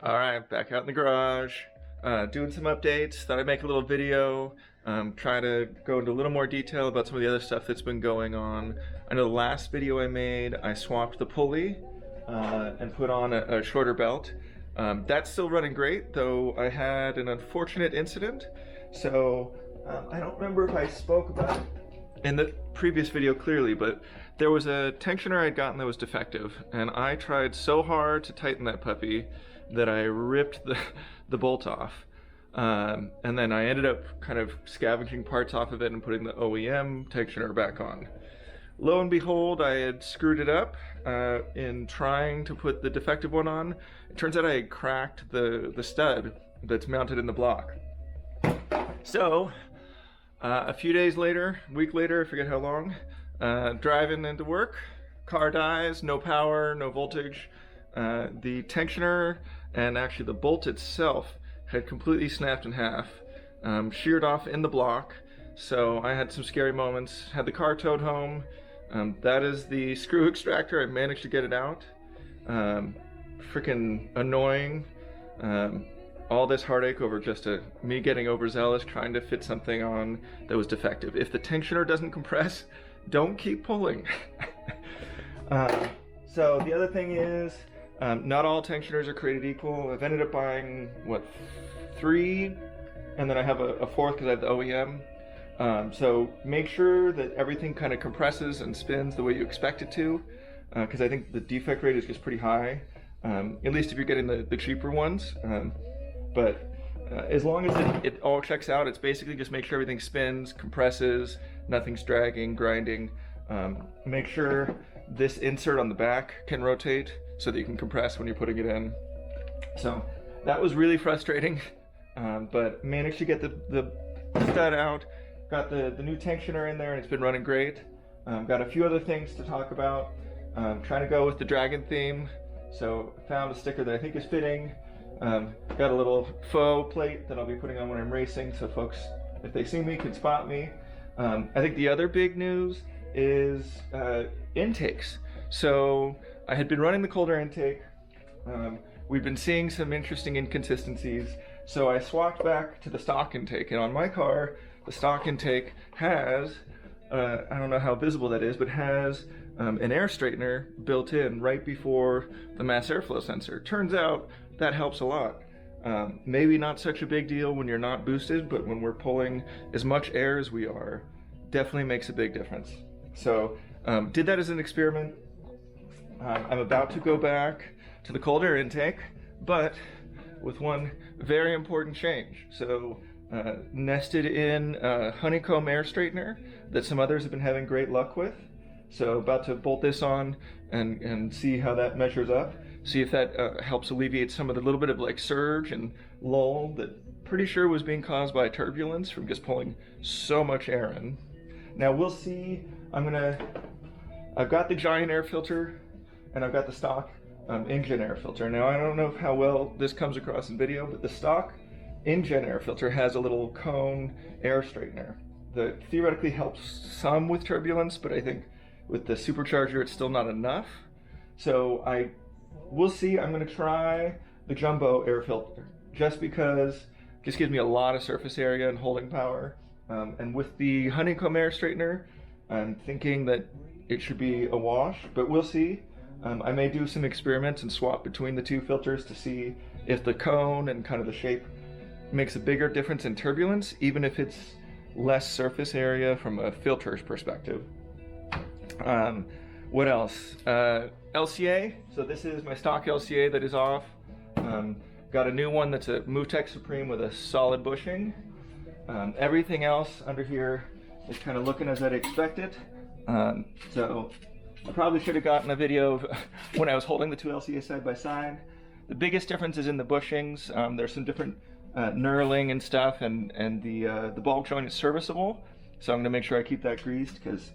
All right, back out in the garage, doing some updates. Thought I'd make a little video, try to go into a little more detail about some of the other stuff that's been going on. I know the last video I made, I swapped the pulley and put on a shorter belt. That's still running great, though I had an unfortunate incident. So I don't remember if I spoke about it in the previous video clearly, but there was a tensioner I'd gotten that was defective, and I tried so hard to tighten that puppy that I ripped the bolt off. And then I ended up kind of scavenging parts off of it and putting the OEM tensioner back on. Lo and behold, I had screwed it up in trying to put the defective one on. It turns out I had cracked the stud that's mounted in the block. So, a few days later, a week later, I forget how long, driving into work, car dies, no power, no voltage. The tensioner and actually the bolt itself had completely snapped in half, sheared off in the block. So I had some scary moments, had the car towed home. That is the screw extractor. I managed to get it out. Freaking annoying. All this heartache over just me getting overzealous trying to fit something on that was defective. If the tensioner doesn't compress, don't keep pulling. So the other thing is, not all tensioners are created equal. I've ended up buying, what, 3? And then I have a 4th because I have the OEM. So make sure that everything kind of compresses and spins the way you expect it to, because I think the defect rate is just pretty high, at least if you're getting the cheaper ones. But as long as it all checks out, it's basically just make sure everything spins, compresses, nothing's dragging, grinding. Make sure this insert on the back can rotate so that you can compress when you're putting it in. So that was really frustrating, but managed to get the stud out, got the new tensioner in there, and it's been running great. Got a few other things to talk about. Trying to go with the dragon theme, so found a sticker that I think is fitting. Got a little faux plate that I'll be putting on when I'm racing, so folks, if they see me, can spot me. I think the other big news is intakes. So I had been running the cold air intake. We've been seeing some interesting inconsistencies, so I swapped back to the stock intake, and on my car, the stock intake has, I don't know how visible that is, but has an air straightener built in right before the mass airflow sensor. Turns out that helps a lot. Maybe not such a big deal when you're not boosted, but when we're pulling as much air as we are, definitely makes a big difference. So did that as an experiment. I'm about to go back to the cold air intake, but with one very important change. So nested in a honeycomb air straightener that some others have been having great luck with. So about to bolt this on and see how that measures up. See if that helps alleviate some of the little bit of like surge and lull that pretty sure was being caused by turbulence from just pulling so much air in. Now we'll see. I've got the giant air filter and I've got the stock Injen air filter. Now I don't know how well this comes across in video, but the stock Injen air filter has a little cone air straightener that theoretically helps some with turbulence, but I think with the supercharger it's still not enough. So we'll see. I'm going to try the jumbo air filter just because it just gives me a lot of surface area and holding power. And with the honeycomb air straightener, I'm thinking that it should be a wash, but we'll see. I may do some experiments and swap between the two filters to see if the cone and kind of the shape makes a bigger difference in turbulence, even if it's less surface area from a filter's perspective. What else? LCA. So this is my stock LCA that is off. Got a new one that's a MoveTech Supreme with a solid bushing. Everything else under here is kind of looking as I'd expect it. So I probably should have gotten a video of when I was holding the two LCAs side by side. The biggest difference is in the bushings. There's some different knurling and stuff, and the ball joint is serviceable. So I'm going to make sure I keep that greased because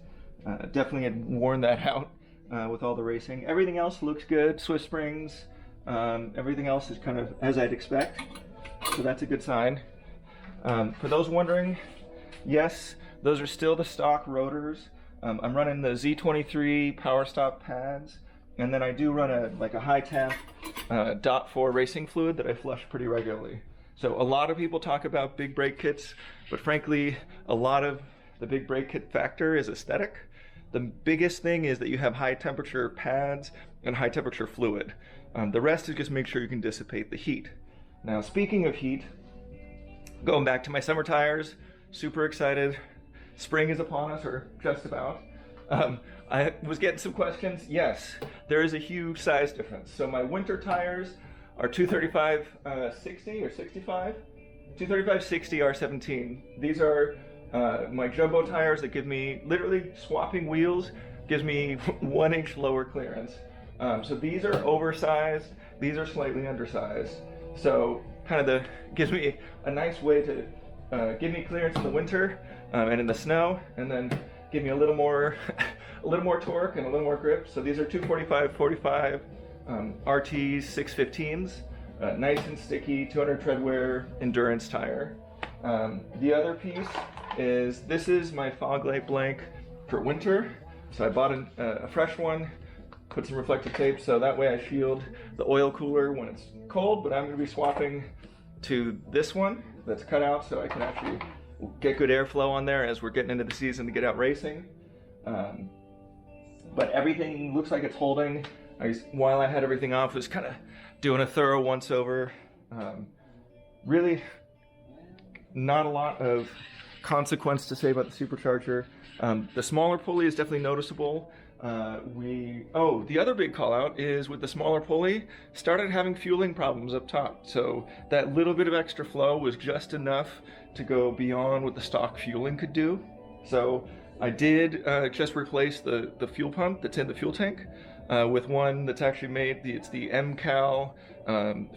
definitely had worn that out with all the racing. Everything else looks good. Swift springs. Everything else is kind of as I'd expect. So that's a good sign. For those wondering, yes, those are still the stock rotors. I'm running the Z23 power stop pads And then I do run a high temp .4 racing fluid that I flush pretty regularly. So a lot of people talk about big brake kits, but frankly, a lot of the big brake kit factor is aesthetic. The biggest thing is that you have high temperature pads and high temperature fluid. The rest is just make sure you can dissipate the heat. Now, speaking of heat, going back to my summer tires, super excited. Spring is upon us, or just about. I was getting some questions. Yes, there is a huge size difference. So my winter tires are 235/60 or 65? 235/60 R17. These are my jumbo tires that give me, literally swapping wheels, gives me 1 inch lower clearance. So these are oversized, these are slightly undersized. So kind of gives me a nice way to give me clearance in the winter and in the snow, and then give me a little more torque and a little more grip. So these are 245/45 RTs 615s, nice and sticky, 200 tread wear endurance tire. The other piece is, this is my fog light blank for winter. So I bought a fresh one, put some reflective tape so that way I shield the oil cooler when it's cold, but I'm going to be swapping to this one that's cut out so I can actually get good airflow on there as we're getting into the season to get out racing. But everything looks like it's holding. While I had everything off, I was kind of doing a thorough once over. Really not a lot of consequence to say about the supercharger. The smaller pulley is definitely noticeable. The other big call out is with the smaller pulley, started having fueling problems up top. So that little bit of extra flow was just enough to go beyond what the stock fueling could do. So I did just replace the fuel pump that's in the fuel tank with one that's actually made, it's the MCAL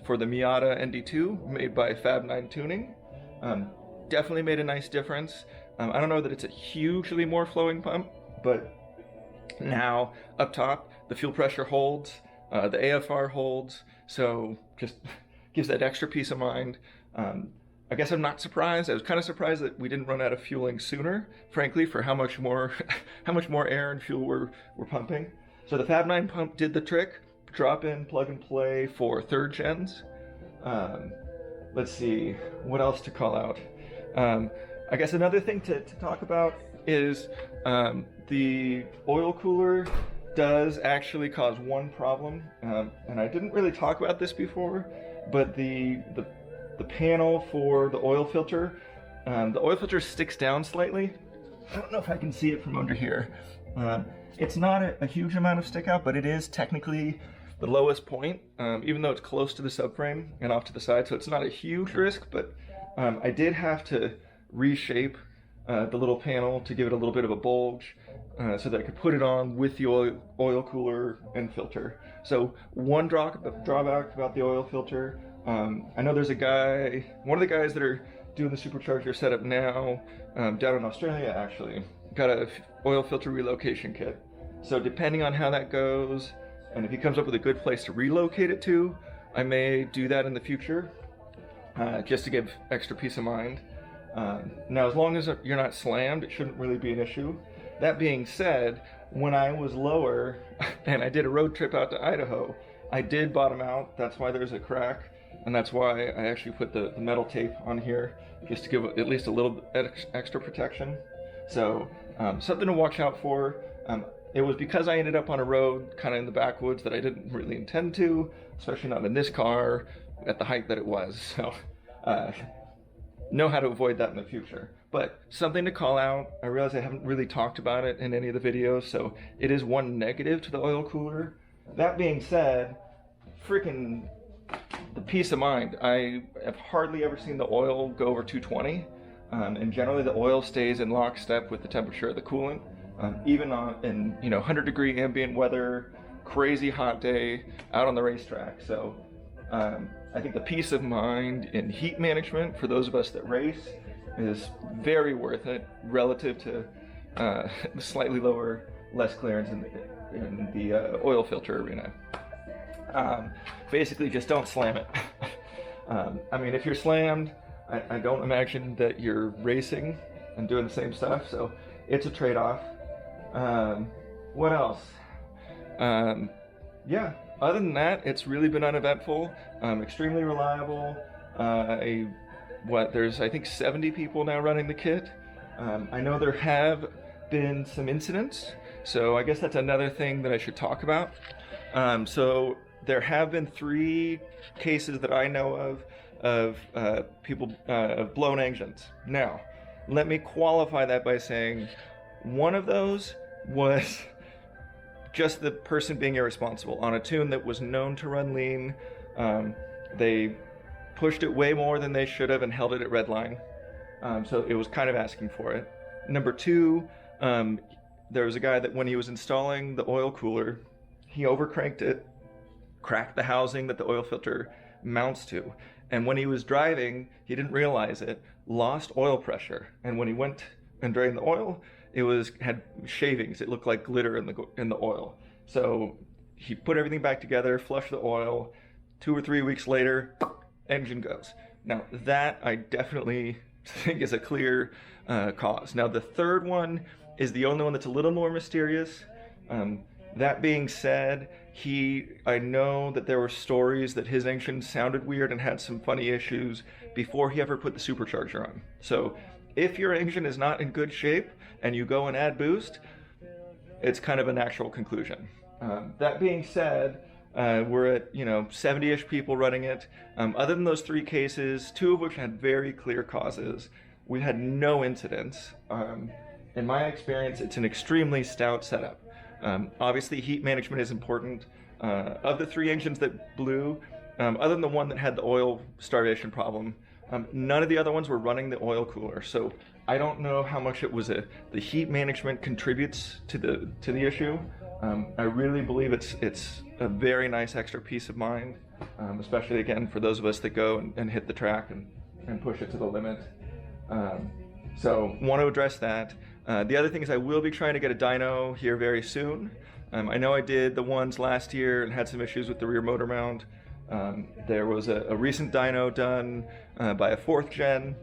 for the Miata ND2, made by Fab9 Tuning. Definitely made a nice difference. I don't know that it's a hugely more flowing pump, but now up top the fuel pressure holds, the AFR holds, so just gives that extra peace of mind. I guess I'm not surprised. I was kind of surprised that we didn't run out of fueling sooner, frankly, for how much more air and fuel we're pumping. So the Fab9 pump did the trick. Drop in, plug and play for third gens. Let's see, what else to call out? I guess another thing to talk about is the oil cooler does actually cause one problem, and I didn't really talk about this before, but the panel for the oil filter sticks down slightly. I don't know if I can see it from under here. It's not a huge amount of stick out, but it is technically the lowest point, even though it's close to the subframe and off to the side, so it's not a huge risk, but I did have to reshape the little panel to give it a little bit of a bulge so that I could put it on with the oil cooler and filter. So one drawback about the oil filter, I know there's one of the guys that are doing the supercharger setup now, down in Australia actually, got a oil filter relocation kit. So depending on how that goes, and if he comes up with a good place to relocate it to, I may do that in the future, just to give extra peace of mind. Now, as long as you're not slammed, it shouldn't really be an issue. That being said, when I was lower and I did a road trip out to Idaho, I did bottom out. That's why there's a crack, and that's why I actually put the metal tape on here, just to give at least a little extra protection. So something to watch out for. It was because I ended up on a road kind of in the backwoods that I didn't really intend to, especially not in this car at the height that it was. So know how to avoid that in the future. But something to call out, I realize I haven't really talked about it in any of the videos, so it is one negative to the oil cooler. That being said, freaking the peace of mind. I have hardly ever seen the oil go over 220, and generally the oil stays in lockstep with the temperature of the coolant, even in 100-degree ambient weather, crazy hot day out on the racetrack. So I think the peace of mind in heat management for those of us that race is very worth it relative to the slightly less clearance in the oil filter arena. Basically, just don't slam it. I mean, if you're slammed, I don't imagine that you're racing and doing the same stuff, so it's a trade-off. What else? Yeah, other than that, it's really been uneventful, extremely reliable. There's I think 70 people now running the kit. I know there have been some incidents, so I guess that's another thing that I should talk about. So there have been 3 cases that I know of people of blown engines. Now, let me qualify that by saying one of those was just the person being irresponsible on a tune that was known to run lean. They pushed it way more than they should have and held it at redline. So it was kind of asking for it. Number 2, there was a guy that when he was installing the oil cooler, he overcranked it, cracked the housing that the oil filter mounts to. And when he was driving, he didn't realize it, lost oil pressure. And when he went and drained the oil, had shavings. It looked like glitter in the oil. So he put everything back together, flushed the oil. 2 or 3 weeks later, engine goes. Now that I definitely think is a clear cause. Now the third one is the only one that's a little more mysterious. That being said, I know that there were stories that his engine sounded weird and had some funny issues before he ever put the supercharger on. So if your engine is not in good shape and you go and add boost, it's kind of a natural conclusion. That being said, we're at 70-ish people running it. Other than those 3 cases, 2 of which had very clear causes, we had no incidents. In my experience, it's an extremely stout setup. Obviously, heat management is important. Of the 3 engines that blew, other than the one that had the oil starvation problem, none of the other ones were running the oil cooler. So I don't know how much it was the heat management contributes to the issue. I really believe it's a very nice extra peace of mind, especially again for those of us that go and hit the track and push it to the limit. So want to address that. The other thing is I will be trying to get a dyno here very soon. I know I did the ones last year and had some issues with the rear motor mount. There was a recent dyno done by a 4th gen.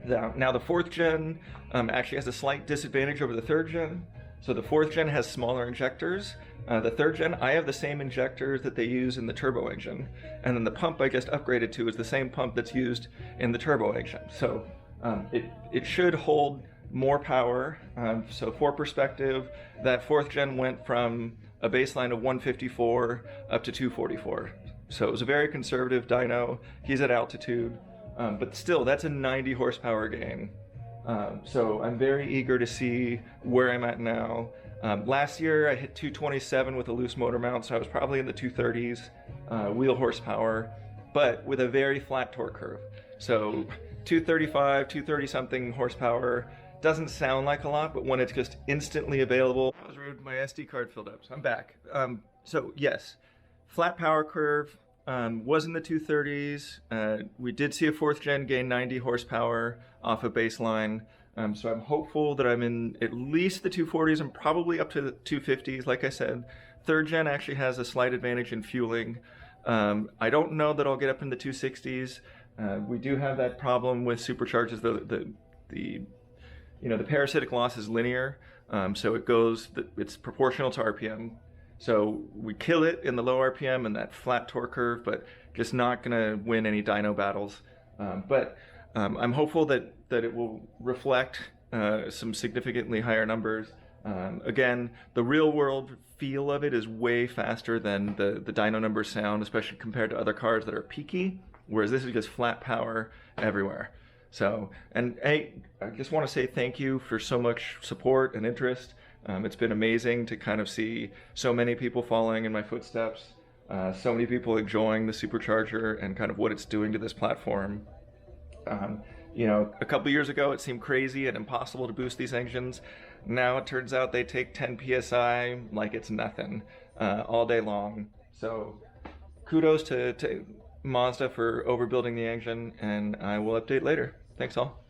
Now the 4th gen actually has a slight disadvantage over the 3rd gen. So the 4th gen has smaller injectors. The 3rd gen, I have the same injectors that they use in the turbo engine. And then the pump I just upgraded to is the same pump that's used in the turbo engine. So it should hold more power. So for perspective, that 4th gen went from a baseline of 154 up to 244. So it was a very conservative dyno. He's at altitude, but still that's a 90 horsepower gain. So I'm very eager to see where I'm at now. Last year I hit 227 with a loose motor mount, so I was probably in the 230s wheel horsepower, but with a very flat torque curve. So 235, 230 something horsepower doesn't sound like a lot, but when it's just instantly available. I was rude, my SD card filled up, so I'm back. So yes, flat power curve, was in the 230s. We did see a 4th gen gain 90 horsepower off of baseline. So I'm hopeful that I'm in at least the 240s and probably up to the 250s. Like I said, 3rd gen actually has a slight advantage in fueling. I don't know that I'll get up in the 260s. We do have that problem with supercharges. The parasitic loss is linear, so it's proportional to RPM. So we kill it in the low RPM and that flat torque curve, but just not gonna win any dyno battles. But I'm hopeful that it will reflect some significantly higher numbers. Again, the real world feel of it is way faster than the dyno numbers sound, especially compared to other cars that are peaky, whereas this is just flat power everywhere. So, and hey, I just want to say thank you for so much support and interest. It's been amazing to kind of see so many people following in my footsteps, so many people enjoying the supercharger and kind of what it's doing to this platform. A couple years ago it seemed crazy and impossible to boost these engines. Now it turns out they take 10 PSI like it's nothing all day long. So kudos to Mazda for overbuilding the engine, and I will update later. Thanks all.